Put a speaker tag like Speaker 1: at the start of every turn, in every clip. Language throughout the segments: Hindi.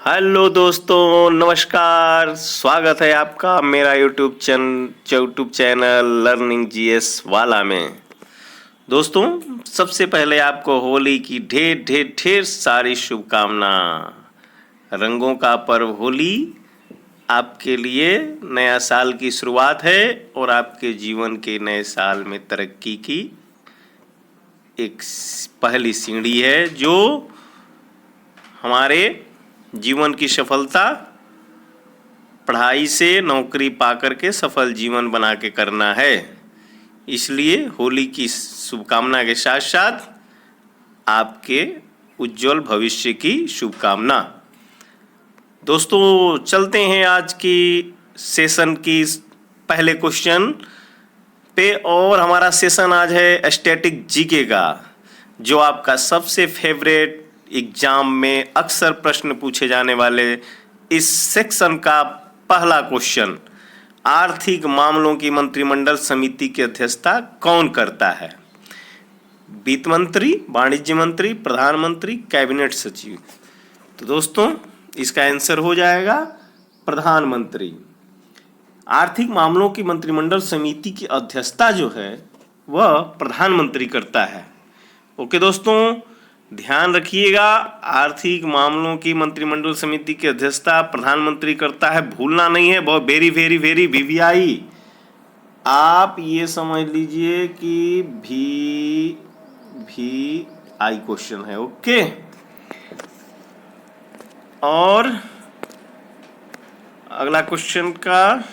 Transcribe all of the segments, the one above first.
Speaker 1: हेलो दोस्तों, नमस्कार। स्वागत है आपका मेरा यूट्यूब चैनल लर्निंग जीएस वाला में। दोस्तों, सबसे पहले आपको होली की ढेर ढेर ढेर सारी शुभकामना। रंगों का पर्व होली आपके लिए नया साल की शुरुआत है और आपके जीवन के नए साल में तरक्की की एक पहली सीढ़ी है, जो हमारे जीवन की सफलता पढ़ाई से नौकरी पाकर के सफल जीवन बना के करना है। इसलिए होली की शुभकामना के साथ साथ आपके उज्जवल भविष्य की शुभकामना। दोस्तों, चलते हैं आज की सेशन की पहले क्वेश्चन पे। और हमारा सेशन आज है स्टैटिक जीके का, जो आपका सबसे फेवरेट एग्जाम में अक्सर प्रश्न पूछे जाने वाले इस सेक्शन का पहला क्वेश्चन। आर्थिक मामलों की मंत्रिमंडल समिति की अध्यक्षता कौन करता है? वित्त मंत्री, वाणिज्य मंत्री, प्रधानमंत्री, कैबिनेट सचिव। तो दोस्तों, इसका आंसर हो जाएगा प्रधानमंत्री। आर्थिक मामलों की मंत्रिमंडल समिति की अध्यक्षता जो है वह प्रधानमंत्री करता है। ओके दोस्तों, ध्यान रखिएगा, आर्थिक मामलों की मंत्रिमंडल समिति की अध्यक्षता प्रधानमंत्री करता है, भूलना नहीं है। बहुत वेरी वेरी वेरी वीवीआई, आप ये समझ लीजिए कि भी आई क्वेश्चन है। ओके, और अगला क्वेश्चन का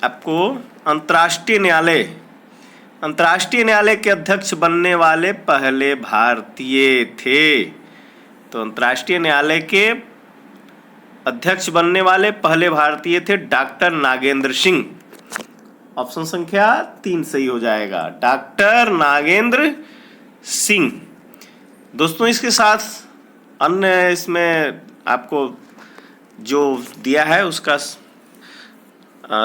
Speaker 1: आपको अंतर्राष्ट्रीय न्यायालय के अध्यक्ष बनने वाले पहले भारतीय थे। तो अंतर्राष्ट्रीय न्यायालय के अध्यक्ष बनने वाले पहले भारतीय थे डॉक्टर नागेंद्र सिंह। ऑप्शन संख्या 3 सही हो जाएगा, डॉक्टर नागेंद्र सिंह। दोस्तों, इसके साथ अन्य इसमें आपको जो दिया है उसका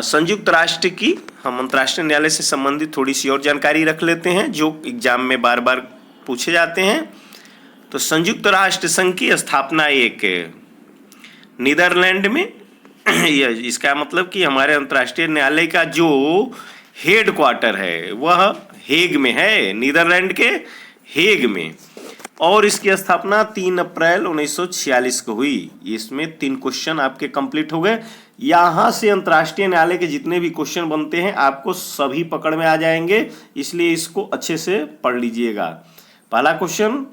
Speaker 1: संयुक्त राष्ट्र की, हम अंतर्राष्ट्रीय न्यायालय से संबंधित थोड़ी सी और जानकारी रख लेते हैं जो एग्जाम में बार बार पूछे जाते हैं। तो संयुक्त राष्ट्र संघ की स्थापना एक नीदरलैंड में इसका मतलब कि हमारे अंतर्राष्ट्रीय न्यायालय का जो हेड क्वार्टर है वह हेग में है, नीदरलैंड के हेग में। और इसकी स्थापना 3 अप्रैल 1946 को हुई। इसमें 3 क्वेश्चन आपके कंप्लीट हो गए। यहाँ से अंतर्राष्ट्रीय न्यायालय के जितने भी क्वेश्चन बनते हैं आपको सभी पकड़ में आ जाएंगे, इसलिए इसको अच्छे से पढ़ लीजिएगा। पहला क्वेश्चन,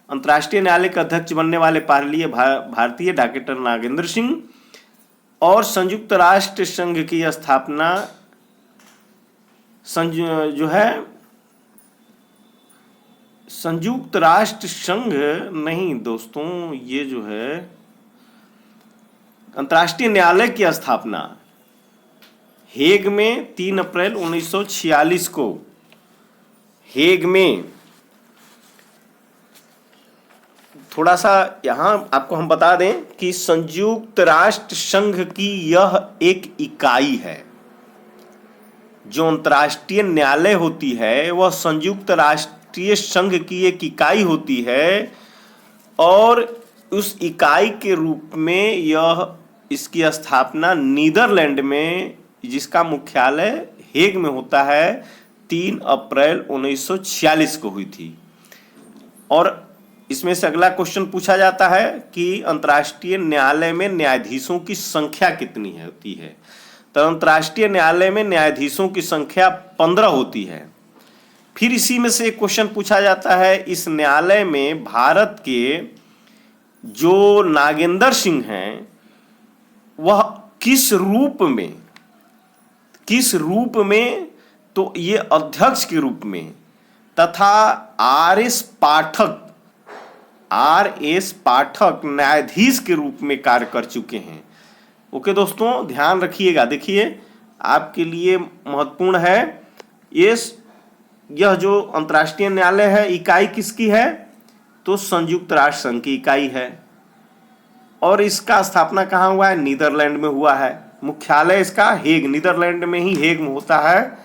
Speaker 1: अंतर्राष्ट्रीय न्यायालय के अध्यक्ष बनने वाले पहले भारतीय डॉक्टर नागेंद्र सिंह। और संयुक्त राष्ट्र संघ की स्थापना जो है संयुक्त राष्ट्र संघ नहीं दोस्तों, ये जो है अंतर्राष्ट्रीय न्यायालय की स्थापना हेग में 3 अप्रैल 1946 को हेग में। थोड़ा सा यहां आपको हम बता दें कि संयुक्त राष्ट्र संघ की यह एक इकाई है। जो अंतर्राष्ट्रीय न्यायालय होती है वह संयुक्त राष्ट्रीय संघ की एक इकाई होती है, और उस इकाई के रूप में इसकी स्थापना नीदरलैंड में, जिसका मुख्यालय हेग में होता है, 3 अप्रैल 1946 को हुई थी। और इसमें से अगला क्वेश्चन पूछा जाता है कि अंतर्राष्ट्रीय न्यायालय में न्यायाधीशों की संख्या कितनी होती है? तो अंतर्राष्ट्रीय न्यायालय में न्यायाधीशों की संख्या 15 होती है। फिर इसी में से एक क्वेश्चन पूछा जाता है, इस न्यायालय में भारत के जो नागेंद्र सिंह हैं वह किस रूप में, तो ये अध्यक्ष के रूप में, तथा आर.एस. पाठक न्यायाधीश के रूप में कार्य कर चुके हैं। ओके दोस्तों, ध्यान रखिएगा। देखिए, आपके लिए महत्वपूर्ण है यह जो अंतर्राष्ट्रीय न्यायालय है, इकाई किसकी है? तो संयुक्त राष्ट्र संघ की इकाई है। और इसका स्थापना कहाँ हुआ है? नीदरलैंड में हुआ है। मुख्यालय इसका हेग, नीदरलैंड में ही हेग में होता है,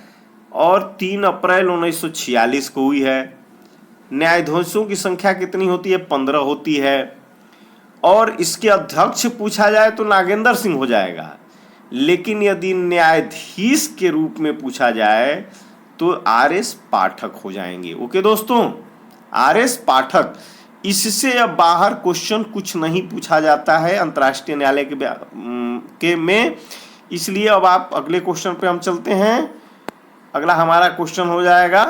Speaker 1: और 3 अप्रैल 1946 को हुई है। न्यायाधीशों की संख्या कितनी होती है? 15 होती है। और इसके अध्यक्ष पूछा जाए तो नागेंद्र सिंह हो जाएगा, लेकिन यदि न्यायाधीश के रूप में पूछा जाए तो आर.एस. पाठक हो जाएंगे। ओके दोस्तों, आर.एस. पाठक। इससे अब बाहर क्वेश्चन कुछ नहीं पूछा जाता है अंतर्राष्ट्रीय न्यायालय के में। इसलिए अब आप अगले क्वेश्चन पे हम चलते हैं। अगला हमारा क्वेश्चन हो जाएगा,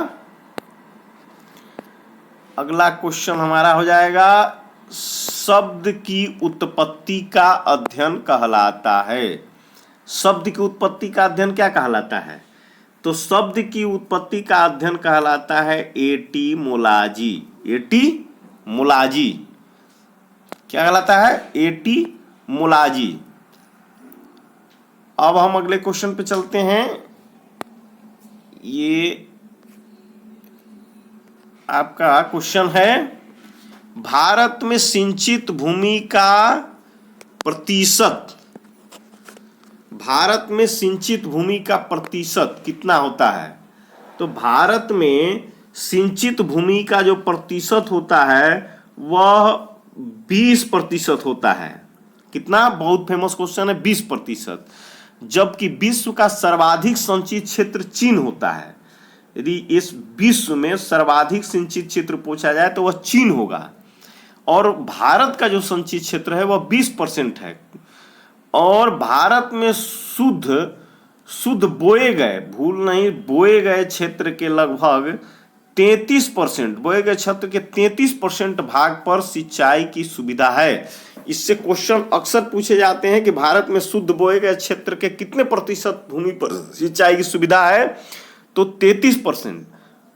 Speaker 1: अगला क्वेश्चन हमारा हो जाएगा, शब्द की उत्पत्ति का अध्ययन कहलाता है। शब्द की उत्पत्ति का अध्ययन क्या कहलाता है? तो शब्द की उत्पत्ति का अध्ययन कहलाता है एटीमोलॉजी। एटीमोलॉजी क्या कहलाता है? एटीमोलॉजी। अब हम अगले क्वेश्चन पे चलते हैं। ये आपका क्वेश्चन है, भारत में सिंचित भूमि का प्रतिशत, भारत में सिंचित भूमि का प्रतिशत कितना होता है? तो भारत में सिंचित भूमि का जो प्रतिशत होता है वह 20% होता है। कितना? बहुत फेमस क्वेश्चन है, 20%। जबकि विश्व का सर्वाधिक संचित क्षेत्र चीन होता है। यदि इस विश्व में सर्वाधिक सिंचित क्षेत्र पूछा जाए तो वह चीन होगा, और भारत का जो संचित क्षेत्र है वह 20% है। और भारत में शुद्ध बोए गए, भूल नहीं, बोए गए क्षेत्र के लगभग 33%, बोए गए क्षेत्र के 33% भाग पर सिंचाई की सुविधा है। इससे क्वेश्चन अक्सर पूछे जाते हैं कि भारत में शुद्ध बोए गए क्षेत्र के कितने प्रतिशत भूमि पर सिंचाई की सुविधा है? तो 33%।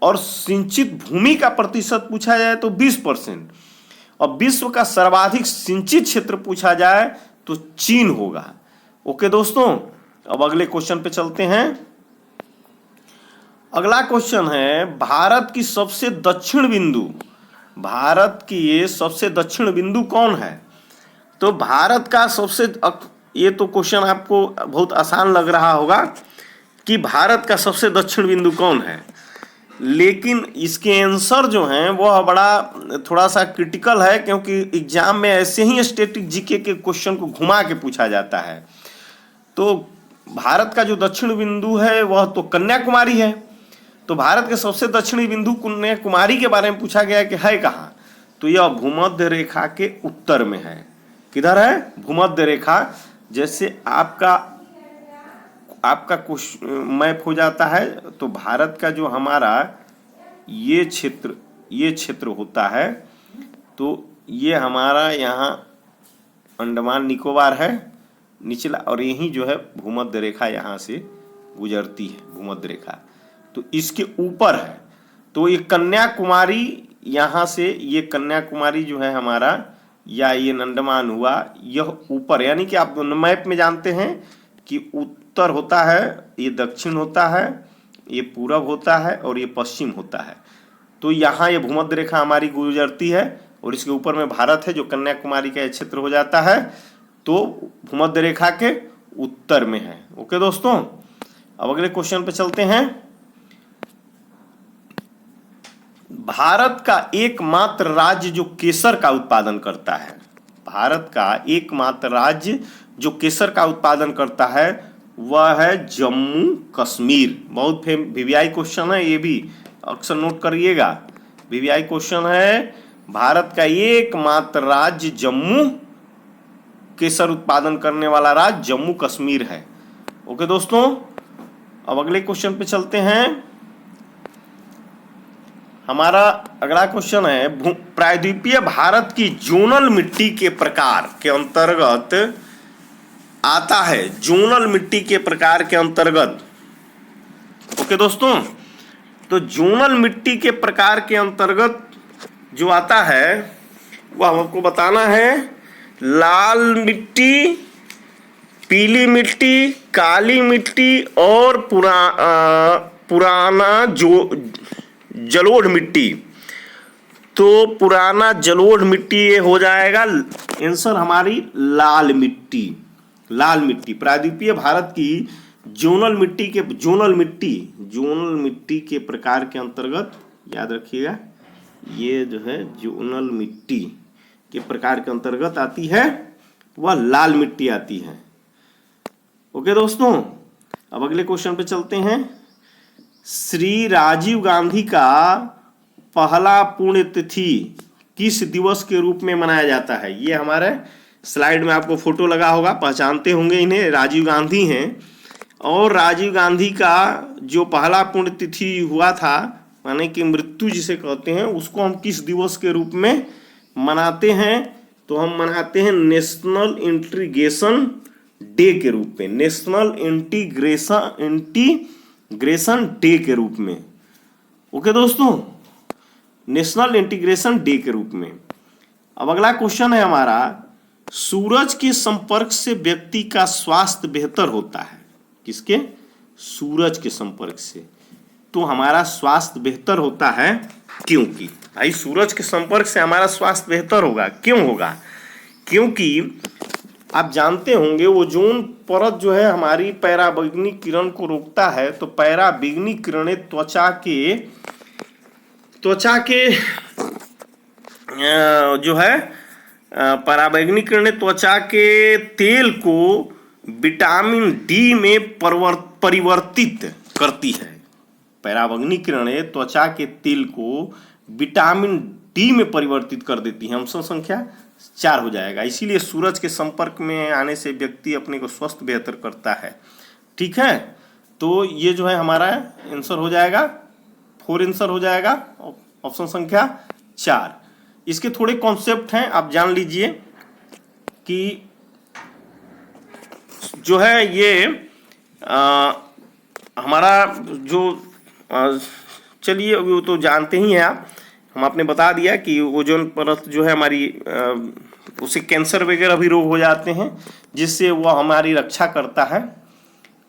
Speaker 1: और सिंचित भूमि का प्रतिशत पूछा जाए तो 20%। और विश्व का सर्वाधिक सिंचित क्षेत्र पूछा जाए तो चीन होगा। ओके दोस्तों, अब अगले क्वेश्चन पे चलते हैं। अगला क्वेश्चन है, भारत की सबसे दक्षिण बिंदु, भारत की ये सबसे दक्षिण बिंदु कौन है? तो भारत का सबसे, ये तो क्वेश्चन आपको बहुत आसान लग रहा होगा कि भारत का सबसे दक्षिण बिंदु कौन है, लेकिन इसके आंसर जो हैं वह बड़ा थोड़ा सा क्रिटिकल है, क्योंकि एग्जाम में ऐसे ही स्टैटिक जीके के क्वेश्चन को घुमा के पूछा जाता है। तो भारत का जो दक्षिण बिंदु है वह तो कन्याकुमारी है। तो भारत के सबसे दक्षिणी बिंदु कन्याकुमारी के बारे में पूछा गया कि है कहाँ? तो यह भूमध्य रेखा के उत्तर में है। किधर है? भूमध्य रेखा। जैसे आपका कुछ मैप हो जाता है तो भारत का जो हमारा ये क्षेत्र होता है, तो ये हमारा यहाँ अंडमान निकोबार है निचला, और यही जो है भूमध्य रेखा यहाँ से गुजरती है, भूमध्य रेखा तो इसके ऊपर है। तो ये कन्याकुमारी, यहाँ से ये कन्याकुमारी जो है हमारा, या ये अंडमान हुआ, यह ऊपर, यानी कि आप मैप में जानते हैं कि उत्तर होता है, ये दक्षिण होता है, ये पूरब होता है और ये पश्चिम होता है। तो यहाँ ये भूमध्य रेखा हमारी गुजरती है और इसके ऊपर में भारत है जो कन्याकुमारी का क्षेत्र हो जाता है, तो भूमध्य रेखा के उत्तर में है। ओके दोस्तों, अब अगले क्वेश्चन पे चलते हैं। भारत का एकमात्र राज्य जो केसर का उत्पादन करता है, भारत का एकमात्र राज्य जो केसर का उत्पादन करता है वह है जम्मू कश्मीर। बहुत वीवीआई क्वेश्चन है, ये भी अक्सर नोट करिएगा, वीवीआई क्वेश्चन है। भारत का एकमात्र राज्य जम्मू, केसर उत्पादन करने वाला राज्य जम्मू कश्मीर है। ओके दोस्तों, अब अगले क्वेश्चन पे चलते हैं। हमारा अगला क्वेश्चन है, प्रायद्वीपीय भारत की जोनल मिट्टी के प्रकार के अंतर्गत आता है, जोनल मिट्टी के प्रकार के अंतर्गत। ओके दोस्तों, तो जोनल मिट्टी के प्रकार के अंतर्गत जो आता है वह हमको बताना है। लाल मिट्टी, पीली मिट्टी, काली मिट्टी और पुराना जलोढ़ मिट्टी। तो पुराना जलोढ़ मिट्टी ये हो जाएगा आंसर हमारी लाल मिट्टी। लाल मिट्टी प्रायद्वीपीय भारत की जोनल मिट्टी के प्रकार के अंतर्गत, याद रखिएगा, ये जो है जोनल मिट्टी, के प्रकार के अंतर्गत आती है वह लाल मिट्टी आती है। ओके दोस्तों, अब अगले क्वेश्चन पे चलते हैं। श्री राजीव गांधी का पहला पुण्यतिथि किस दिवस के रूप में मनाया जाता है? ये हमारे स्लाइड में आपको फोटो लगा होगा, पहचानते होंगे इन्हें, राजीव गांधी हैं। और राजीव गांधी का जो पहला पुण्यतिथि हुआ था, माने कि मृत्यु जिसे कहते हैं, उसको हम किस दिवस के रूप में मनाते हैं? तो हम मनाते हैं नेशनल इंटीग्रेशन डे के रूप में, नेशनल इंटीग्रेशन डे के रूप में। ओके दोस्तों, नेशनल इंटीग्रेशन डे के रूप में। अब अगला क्वेश्चन है हमारा, सूरज के संपर्क से व्यक्ति का स्वास्थ्य बेहतर होता है। किसके? सूरज के संपर्क से। तो हमारा स्वास्थ्य बेहतर होता है क्योंकि भाई सूरज के संपर्क से हमारा स्वास्थ्य बेहतर होगा। क्यों होगा? क्योंकि आप जानते होंगे ओजोन परत जो है हमारी पराबैंगनी किरण को रोकता है। तो पराबैंगनी किरणें त्वचा के जो है पराबैंगनी किरणें त्वचा के तेल को विटामिन डी में परिवर्तित करती है। पराबैंगनी किरणें त्वचा के तेल को विटामिन डी में परिवर्तित कर देती है। अंश संख्या 4 हो जाएगा। इसीलिए सूरज के संपर्क में आने से व्यक्ति अपने को स्वस्थ बेहतर करता है। ठीक है, तो ये जो है हमारा आंसर हो जाएगा 4 आंसर हो जाएगा, ऑप्शन संख्या 4। इसके थोड़े कॉन्सेप्ट हैं, आप जान लीजिए कि जो है ये हमारा जो चलिए वो तो जानते ही हैं आप, हम आपने बता दिया कि ओजोन परत जो है हमारी उससे कैंसर वगैरह भी रोग हो जाते हैं, जिससे वह हमारी रक्षा करता है।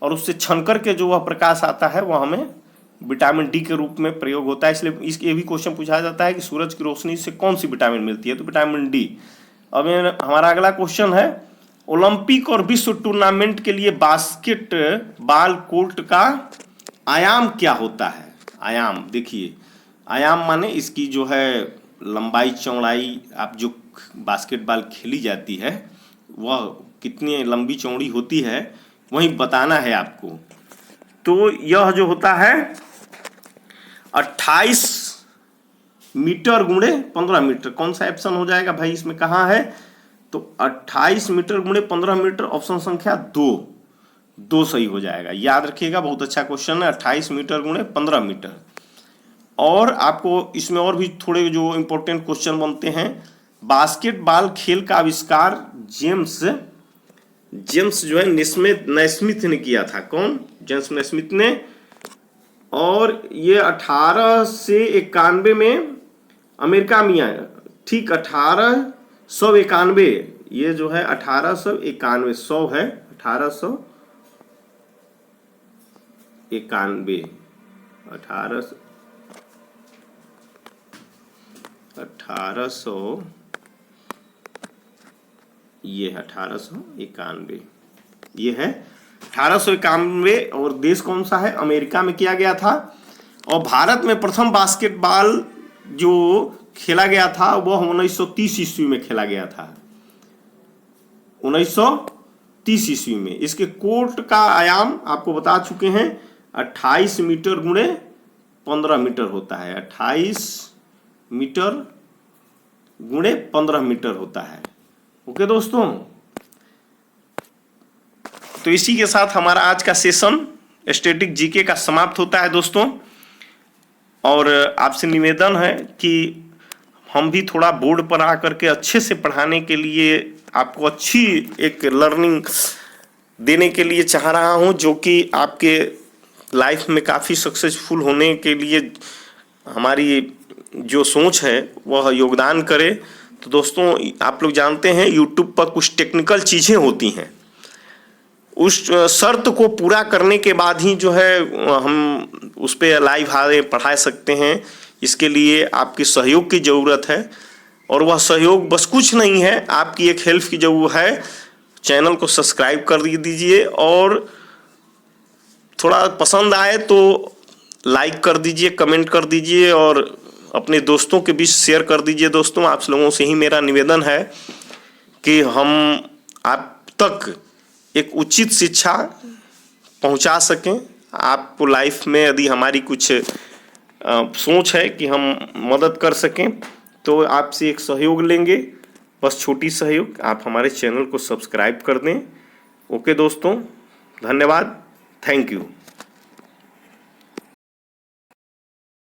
Speaker 1: और उससे छनकर के जो वह प्रकाश आता है वह हमें विटामिन डी के रूप में प्रयोग होता है। इसलिए इसके भी क्वेश्चन पूछा जाता है कि सूरज की रोशनी से कौन सी विटामिन मिलती है? तो विटामिन डी। अब हमारा अगला क्वेश्चन है, ओलंपिक और विश्व टूर्नामेंट के लिए बास्केटबॉल कोर्ट का आयाम क्या होता है? आयाम देखिए, आयाम माने इसकी जो है लंबाई चौड़ाई, आप जो बास्केटबॉल खेली जाती है वह कितनी लंबी चौड़ी होती है वही बताना है आपको। तो यह जो होता है 28 मीटर गुणे 15 मीटर। कौन सा ऑप्शन हो जाएगा भाई इसमें, कहाँ है? तो 28 मीटर गुणे 15 मीटर, ऑप्शन संख्या 2 सही हो जाएगा। याद रखिएगा, बहुत अच्छा क्वेश्चन है। 28 मीटर गुणे 15 मीटर। और आपको इसमें और भी थोड़े जो इंपॉर्टेंट क्वेश्चन बनते हैं। बास्केटबॉल खेल का आविष्कार जेम्स जो है नैस्मिथ ने किया था। कौन? जेम्स नैस्मिथ ने। और ये 1891 में अमेरिका में आया। ठीक, 1891। ये जो है 1891, 100 है 1891, 1800 ये है 1891, ये है 1891। और देश कौन सा है? अमेरिका में किया गया था। और भारत में प्रथम बास्केटबॉल जो खेला गया था वह 1930 ईस्वी में खेला गया था। 1930 ईस्वी में। इसके कोर्ट का आयाम आपको बता चुके हैं, 28 मीटर गुणे 15 मीटर होता है। 28 मीटर गुणे 15 मीटर होता है। ओके दोस्तों, तो इसी के साथ हमारा आज का सेशन स्टैटिक जीके का समाप्त होता है दोस्तों। और आपसे निवेदन है कि हम भी थोड़ा बोर्ड पर आकर के अच्छे से पढ़ाने के लिए आपको अच्छी एक लर्निंग देने के लिए चाह रहा हूं, जो कि आपके लाइफ में काफ़ी सक्सेसफुल होने के लिए हमारी जो सोच है वह योगदान करे। तो दोस्तों, आप लोग जानते हैं यूट्यूब पर कुछ टेक्निकल चीज़ें होती हैं, उस शर्त को पूरा करने के बाद ही जो है हम उस पर लाइव आगे पढ़ा सकते हैं। इसके लिए आपकी सहयोग की ज़रूरत है। और वह सहयोग बस कुछ नहीं है, आपकी एक हेल्प की ज़रूरत है। चैनल को सब्सक्राइब कर दीजिए और थोड़ा पसंद आए तो लाइक कर दीजिए, कमेंट कर दीजिए और अपने दोस्तों के बीच शेयर कर दीजिए। दोस्तों, आप लोगों से ही मेरा निवेदन है कि हम आप तक एक उचित शिक्षा पहुंचा सकें। आपको लाइफ में यदि हमारी कुछ सोच है कि हम मदद कर सकें तो आपसे एक सहयोग लेंगे, बस छोटी सहयोग, आप हमारे चैनल को सब्सक्राइब कर दें। ओके दोस्तों, धन्यवाद, थैंक यू।